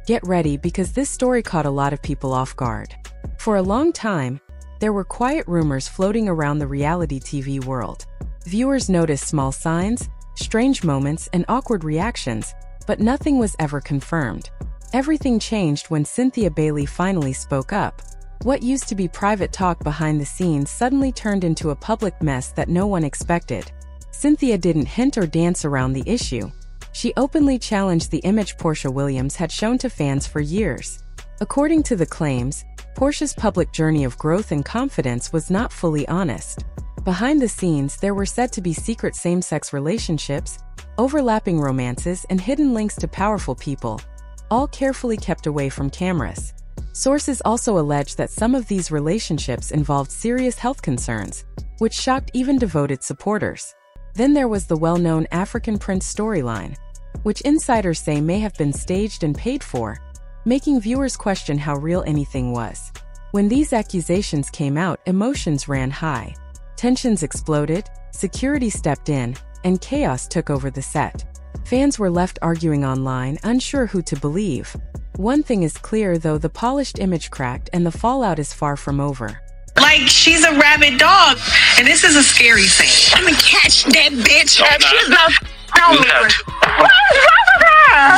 Get ready because this story caught a lot of people off guard. For a long time, there were quiet rumors floating around the reality TV world. Viewers noticed small signs, strange moments, and awkward reactions, but nothing was ever confirmed. Everything changed when Cynthia Bailey finally spoke up. What used to be private talk behind the scenes suddenly turned into a public mess that no one expected. Cynthia didn't hint or dance around the issue. She openly challenged the image Porsha Williams had shown to fans for years. According to the claims, Porsha's public journey of growth and confidence was not fully honest. Behind the scenes, there were said to be secret same-sex relationships, overlapping romances, and hidden links to powerful people, all carefully kept away from cameras. Sources also alleged that some of these relationships involved serious health concerns, which shocked even devoted supporters. Then there was the well-known African prince storyline, which insiders say may have been staged and paid for, making viewers question how real anything was. When these accusations came out, emotions ran high. Tensions exploded, security stepped in, and chaos took over the set. Fans were left arguing online, unsure who to believe. One thing is clear though, the polished image cracked and the fallout is far from over. Like, she's a rabid dog, and this is a scary thing. I'm gonna catch that bitch if she's not on me. What's wrong with her?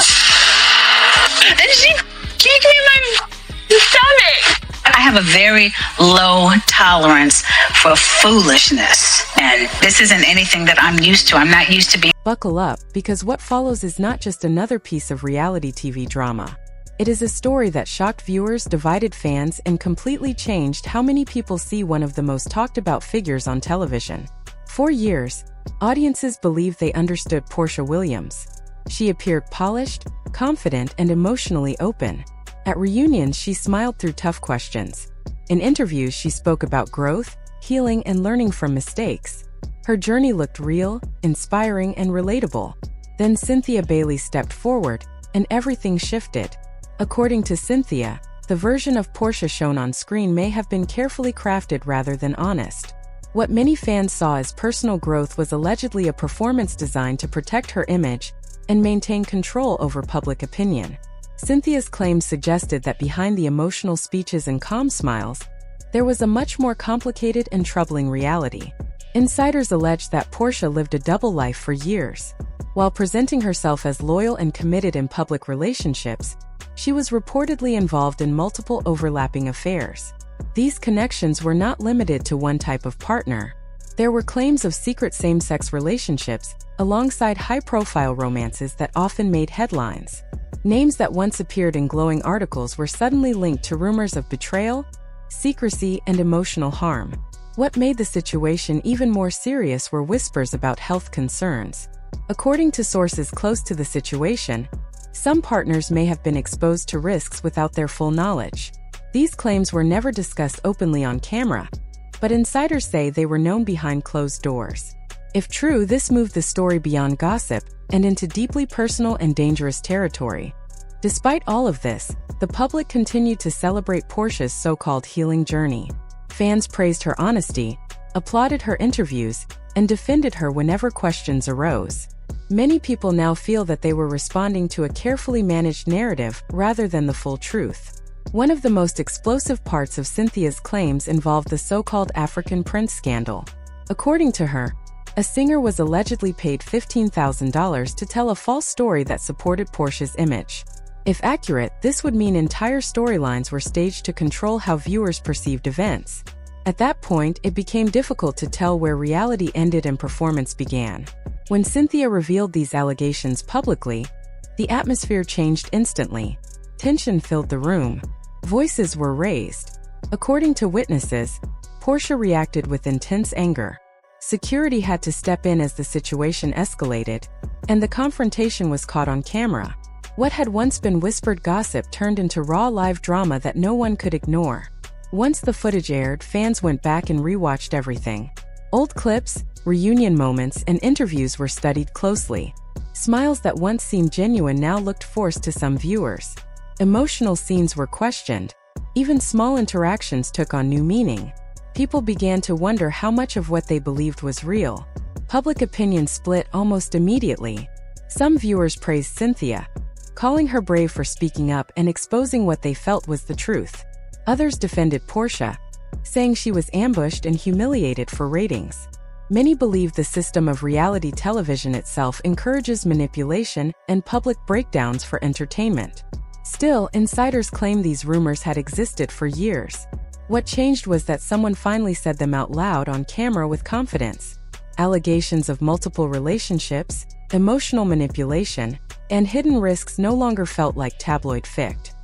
And she kicked me in my stomach. I have a very low tolerance for foolishness, and this isn't anything that I'm used to. I'm not used to being. Buckle up, because what follows is not just another piece of reality TV drama. It is a story that shocked viewers, divided fans, and completely changed how many people see one of the most talked about figures on television. For years, audiences believed they understood Porsha Williams. She appeared polished, confident, and emotionally open. At reunions, she smiled through tough questions. In interviews, she spoke about growth, healing, and learning from mistakes. Her journey looked real, inspiring, and relatable. Then Cynthia Bailey stepped forward, and everything shifted. According to Cynthia, the version of Porsha shown on screen may have been carefully crafted rather than honest. What many fans saw as personal growth was allegedly a performance designed to protect her image and maintain control over public opinion. Cynthia's claims suggested that behind the emotional speeches and calm smiles, there was a much more complicated and troubling reality. Insiders alleged that Porsha lived a double life for years. While presenting herself as loyal and committed in public relationships, she was reportedly involved in multiple overlapping affairs. These connections were not limited to one type of partner. There were claims of secret same-sex relationships, alongside high-profile romances that often made headlines. Names that once appeared in glowing articles were suddenly linked to rumors of betrayal, secrecy, and emotional harm. What made the situation even more serious were whispers about health concerns. According to sources close to the situation, some partners may have been exposed to risks without their full knowledge. These claims were never discussed openly on camera, but insiders say they were known behind closed doors. If true, this moved the story beyond gossip and into deeply personal and dangerous territory. Despite all of this, the public continued to celebrate Porsha's so-called healing journey. Fans praised her honesty, applauded her interviews, and defended her whenever questions arose. Many people now feel that they were responding to a carefully managed narrative rather than the full truth. One of the most explosive parts of Cynthia's claims involved the so-called African prince scandal. According to her, a singer was allegedly paid $15,000 to tell a false story that supported Porsha's image. If accurate, this would mean entire storylines were staged to control how viewers perceived events. At that point, it became difficult to tell where reality ended and performance began. When Cynthia revealed these allegations publicly, the atmosphere changed instantly. Tension filled the room. Voices were raised. According to witnesses, Porsha reacted with intense anger. Security had to step in as the situation escalated, and the confrontation was caught on camera. What had once been whispered gossip turned into raw live drama that no one could ignore. Once the footage aired, fans went back and rewatched everything. Old clips, reunion moments, and interviews were studied closely. Smiles that once seemed genuine now looked forced to some viewers. Emotional scenes were questioned. Even small interactions took on new meaning. People began to wonder how much of what they believed was real. Public opinion split almost immediately. Some viewers praised Cynthia, calling her brave for speaking up and exposing what they felt was the truth. Others defended Porsha, saying she was ambushed and humiliated for ratings. Many believe the system of reality television itself encourages manipulation and public breakdowns for entertainment. Still, insiders claim these rumors had existed for years. What changed was that someone finally said them out loud on camera with confidence. Allegations of multiple relationships, emotional manipulation, and hidden risks no longer felt like tabloid fict.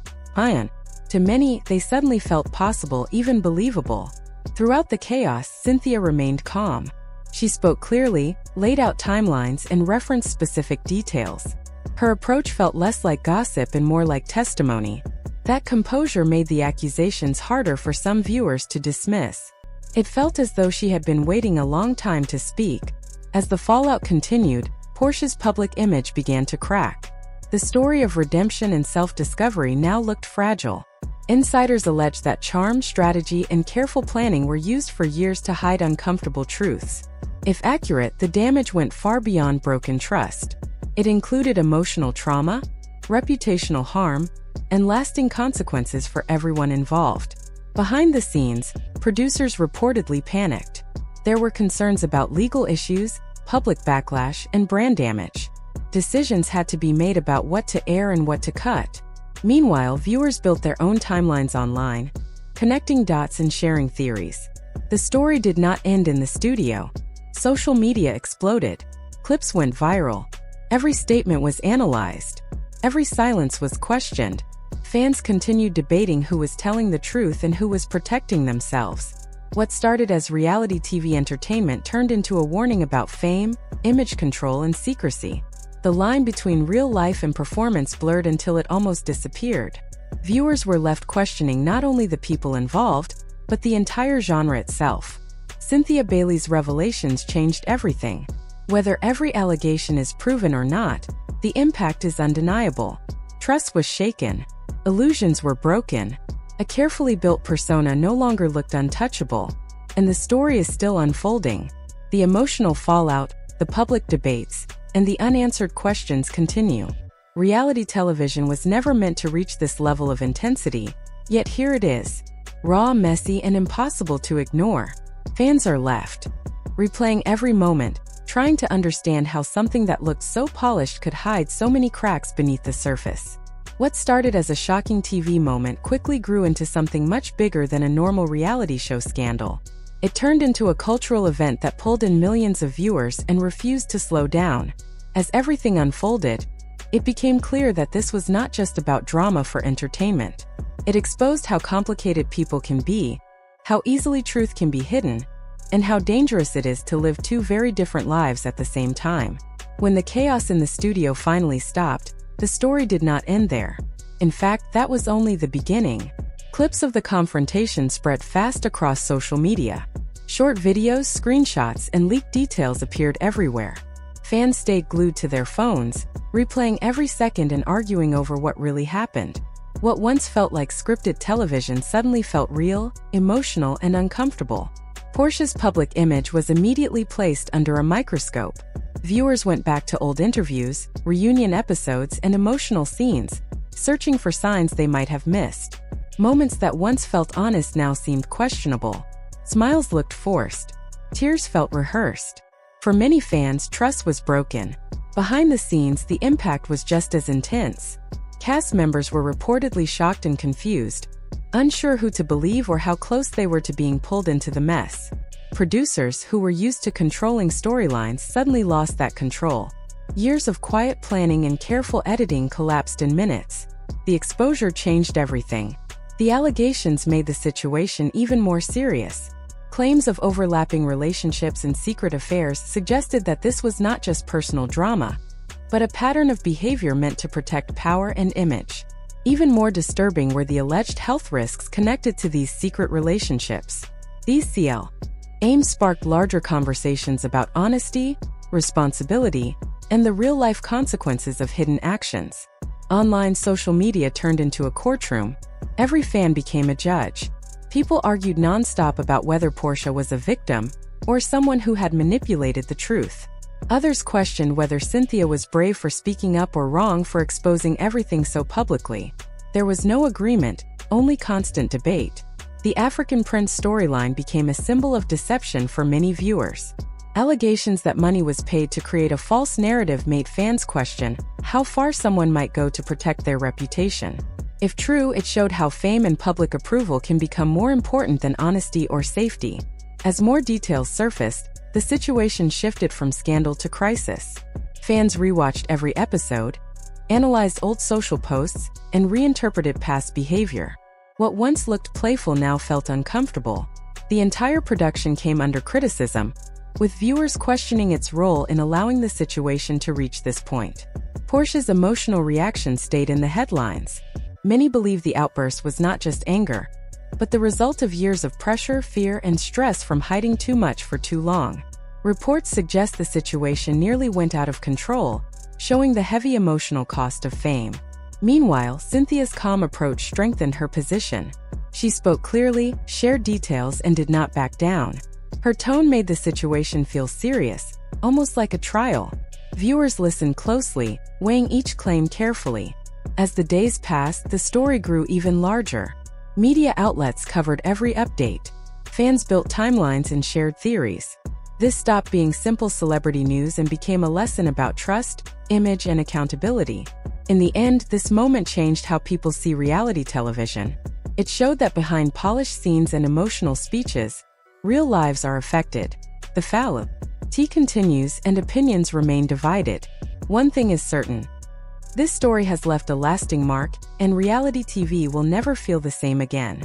To many, they suddenly felt possible, even believable. Throughout the chaos, Cynthia remained calm. She spoke clearly, laid out timelines, and referenced specific details. Her approach felt less like gossip and more like testimony. That composure made the accusations harder for some viewers to dismiss. It felt as though she had been waiting a long time to speak. As the fallout continued, Porsha's public image began to crack. The story of redemption and self-discovery now looked fragile. Insiders alleged that charm, strategy, and careful planning were used for years to hide uncomfortable truths. If accurate, the damage went far beyond broken trust. It included emotional trauma, reputational harm, and lasting consequences for everyone involved. Behind the scenes, producers reportedly panicked. There were concerns about legal issues, public backlash, and brand damage. Decisions had to be made about what to air and what to cut. Meanwhile, viewers built their own timelines online, connecting dots and sharing theories. The story did not end in the studio. Social media exploded. Clips went viral. Every statement was analyzed. Every silence was questioned. Fans continued debating who was telling the truth and who was protecting themselves. What started as reality TV entertainment turned into a warning about fame, image control, and secrecy. The line between real life and performance blurred until it almost disappeared. Viewers were left questioning not only the people involved, but the entire genre itself. Cynthia Bailey's revelations changed everything. Whether every allegation is proven or not, the impact is undeniable. Trust was shaken. Illusions were broken. A carefully built persona no longer looked untouchable. And the story is still unfolding. The emotional fallout, the public debates, and the unanswered questions continue. Reality television was never meant to reach this level of intensity, yet here it is. Raw, messy, and impossible to ignore. Fans are left replaying every moment, trying to understand how something that looked so polished could hide so many cracks beneath the surface. What started as a shocking TV moment quickly grew into something much bigger than a normal reality show scandal. It turned into a cultural event that pulled in millions of viewers and refused to slow down. As everything unfolded, it became clear that this was not just about drama for entertainment. It exposed how complicated people can be, how easily truth can be hidden, and how dangerous it is to live two very different lives at the same time. When the chaos in the studio finally stopped, the story did not end there. In fact, that was only the beginning. Clips of the confrontation spread fast across social media. Short videos, screenshots, and leaked details appeared everywhere. Fans stayed glued to their phones, replaying every second and arguing over what really happened. What once felt like scripted television suddenly felt real, emotional, and uncomfortable. Porsha's public image was immediately placed under a microscope. Viewers went back to old interviews, reunion episodes, and emotional scenes, searching for signs they might have missed. Moments that once felt honest now seemed questionable. Smiles looked forced. Tears felt rehearsed. For many fans, trust was broken. Behind the scenes, the impact was just as intense. Cast members were reportedly shocked and confused, unsure who to believe or how close they were to being pulled into the mess. Producers, who were used to controlling storylines, suddenly lost that control. Years of quiet planning and careful editing collapsed in minutes. The exposure changed everything. The allegations made the situation even more serious. Claims of overlapping relationships and secret affairs suggested that this was not just personal drama, but a pattern of behavior meant to protect power and image. Even more disturbing were the alleged health risks connected to these secret relationships. These aims sparked larger conversations about honesty, responsibility, and the real-life consequences of hidden actions. Online social media turned into a courtroom. Every fan became a judge. People argued non-stop about whether Porsha was a victim or someone who had manipulated the truth. Others questioned whether Cynthia was brave for speaking up or wrong for exposing everything so publicly. There was no agreement, only constant debate. The African prince storyline became a symbol of deception for many viewers. Allegations that money was paid to create a false narrative made fans question how far someone might go to protect their reputation. If true, it showed how fame and public approval can become more important than honesty or safety. As more details surfaced, the situation shifted from scandal to crisis. Fans rewatched every episode, analyzed old social posts, and reinterpreted past behavior. What once looked playful now felt uncomfortable. The entire production came under criticism, with viewers questioning its role in allowing the situation to reach this point. Porsha's emotional reaction stayed in the headlines. Many believe the outburst was not just anger, but the result of years of pressure, fear, and stress from hiding too much for too long. Reports suggest the situation nearly went out of control, showing the heavy emotional cost of fame. Meanwhile, Cynthia's calm approach strengthened her position. She spoke clearly, shared details, and did not back down. Her tone made the situation feel serious, almost like a trial. Viewers listened closely, weighing each claim carefully. As the days passed, the story grew even larger. Media outlets covered every update. Fans built timelines and shared theories. This stopped being simple celebrity news and became a lesson about trust, image, and accountability. In the end, this moment changed how people see reality television. It showed that behind polished scenes and emotional speeches, real lives are affected. The fallout continues and opinions remain divided. One thing is certain. This story has left a lasting mark, and reality TV will never feel the same again.